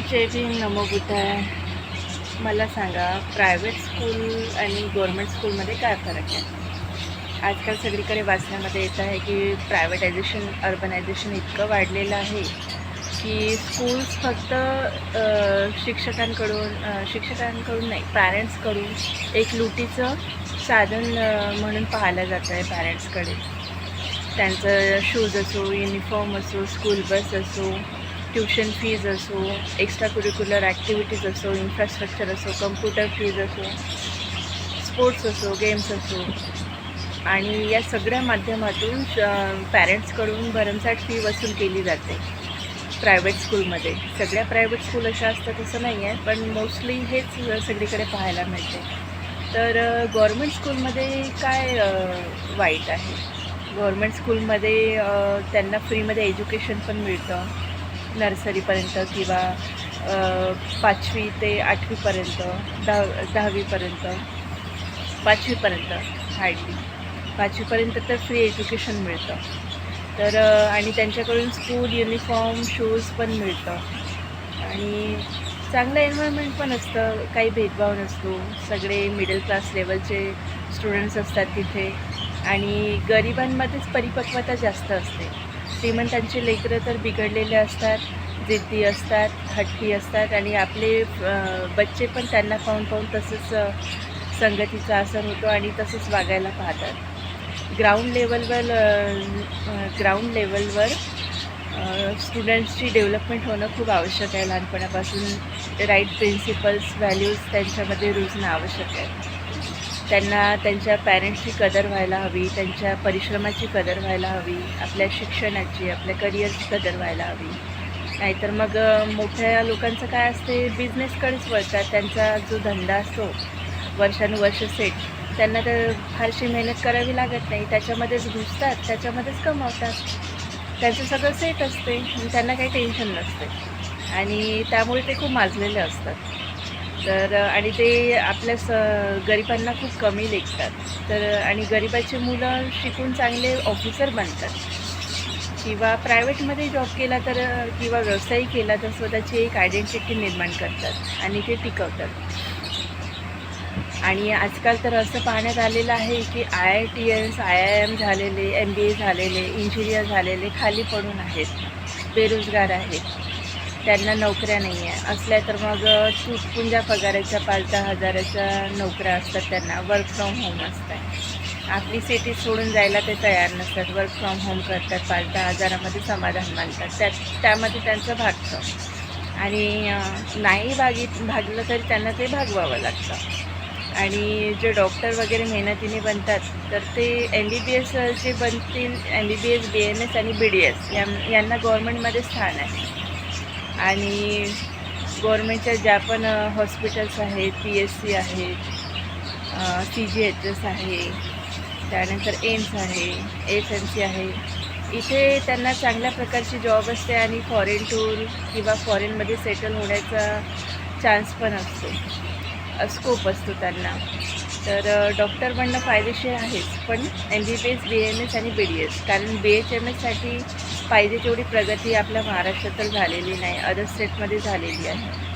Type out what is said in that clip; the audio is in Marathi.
जय भीम, नमो बुद्धाय. मला सांगा, प्रायव्हेट स्कूल आणि गव्हर्मेंट स्कूलमध्ये काय फरक आहे? आजकाल सगळीकडे वाचण्यामध्ये येत आहे की प्रायव्हेटायझेशन, अर्बनायझेशन इतकं वाढलेलं आहे की स्कूल्स फक्त शिक्षकांकडून नाही, पॅरेंट्सकडून एक लुटीचं साधन म्हणून पाहिलं जातं आहे. पॅरेंट्सकडे त्यांचं शूज असो, युनिफॉर्म असो, स्कूल बस असो, ट्यूशन फीज असो, एक्स्ट्रा करिक्युलर ॲक्टिव्हिटीज असो, इन्फ्रास्ट्रक्चर असो, कम्प्युटर फीज असो, स्पोर्ट्स असो, गेम्स असो, आणि या सगळ्या माध्यमातून पॅरेंट्सकडून भरमसाठ फी वसूल केली जाते प्रायव्हेट स्कूलमध्ये. सगळ्या प्रायव्हेट स्कूल अशा असतात असं नाही आहे, पण मोस्टली हेच सगळीकडे पाहायला मिळते. तर गव्हर्मेंट स्कूलमध्ये काय वाईट आहे? गव्हर्मेंट स्कूलमध्ये त्यांना फ्रीमध्ये एज्युकेशन पण मिळतं, नर्सरीपर्यंत किंवा 5वी ते 8वीपर्यंत, 10वीपर्यंत, 5वीपर्यंत हार्डली 5वीपर्यंत तर फ्री एज्युकेशन मिळतं. तर आणि त्यांच्याकडून स्कूल युनिफॉर्म, शूज पण मिळतं आणि चांगलं एन्व्हायरमेंट पण असतं, काही भेदभाव नसतो. सगळे मिडल क्लास लेवलचे स्टुडंट्स असतात तिथे आणि गरिबांमध्येच परिपक्वता जास्त असते. श्रीमंतांचे लेकरं तर बिघडलेले असतात, जिद्दी असतात, हट्टी असतात आणि आपले बच्चे पण त्यांना पाहून तसंच संगतीचा असर होतो आणि तसंच वागायला पाहतात. ग्राउंड लेवलवर स्टुडंट्सची डेव्हलपमेंट होणं खूप आवश्यक आहे. लहानपणापासून राईट प्रिन्सिपल्स, व्हॅल्यूज त्यांच्यामध्ये रुजणं आवश्यक आहे. त्यांना त्यांच्या पॅरेंट्सची कदर व्हायला हवी, त्यांच्या परिश्रमाची कदर व्हायला हवी, आपल्या शिक्षणाची, आपल्या करिअरची कदर व्हायला हवी. नाहीतर मग मोठ्या लोकांचं काय असते, बिझनेसकडेच वळतात. त्यांचा जो धंदा असतो वर्षानुवर्ष सेट, त्यांना तर फारशी मेहनत करावी लागत नाही, त्याच्यामध्येच घुसतात, त्याच्यामध्येच कमावतात. त्यांचं सगळं सेट असते, त्यांना काही टेन्शन नसते आणि त्यामुळे ते खूप माजलेले असतात. तर आणि ते आपल्या गरिबांना खूप कमी लेखतात. तर आणि गरिबाची मुलं शिकून चांगले ऑफिसर बनतात किंवा प्रायव्हेटमध्ये जॉब केला तर किंवा व्यवसाय केला तर स्वतःची एक आयडेंटिटी निर्माण करतात आणि ते टिकवतात. आणि आजकाल तर असं पाहण्यात आलेलं आहे की IITs, IIM झालेले, MBA झालेले, इंजिनियर झालेले खाली पडून आहेत, बेरोजगार आहेत, त्यांना नोकऱ्या नाही आहे. असल्या तर मग तुटपुंजा पगाराच्या 5-10 हजाराच्या नोकऱ्या असतात, त्यांना वर्क फ्रॉम होम असतात. आपली सिटी सोडून जायला ते तयार नसतात, वर्क फ्रॉम होम करतात, 5-10 हजारामध्ये समाधान मानतात. त्यामध्ये त्यांचं भागतं आणि नाही भागलं तरी त्यांना ते भागवावं लागतं. आणि जे डॉक्टर वगैरे मेहनतीने बनतात तर ते MBBS जे बनतील, MBBS, BMS आणि BDS यांना गव्हर्मेंटमध्ये स्थान आहे. आणि गव्हर्मेंटच्या ज्या पण हॉस्पिटल्स आहेत, PSC आहेत, CGHS आहे, त्यानंतर एम्स आहे, FMC आहे, इथे त्यांना चांगल्या प्रकारची जॉब असते आणि फॉरेन टूर किंवा फॉरेनमध्ये सेटल होण्याचा चान्स पण असतो, स्कोप असतो त्यांना. तर डॉक्टर बनणं फायदेशीर आहेच, पण MBBS, BMS आणि BDS, कारण BHMSसाठी पाहिजे तेवढी प्रगती आपल्या महाराष्ट्रात तर झालेली नाही, अदर स्टेटमध्ये झालेली आहे.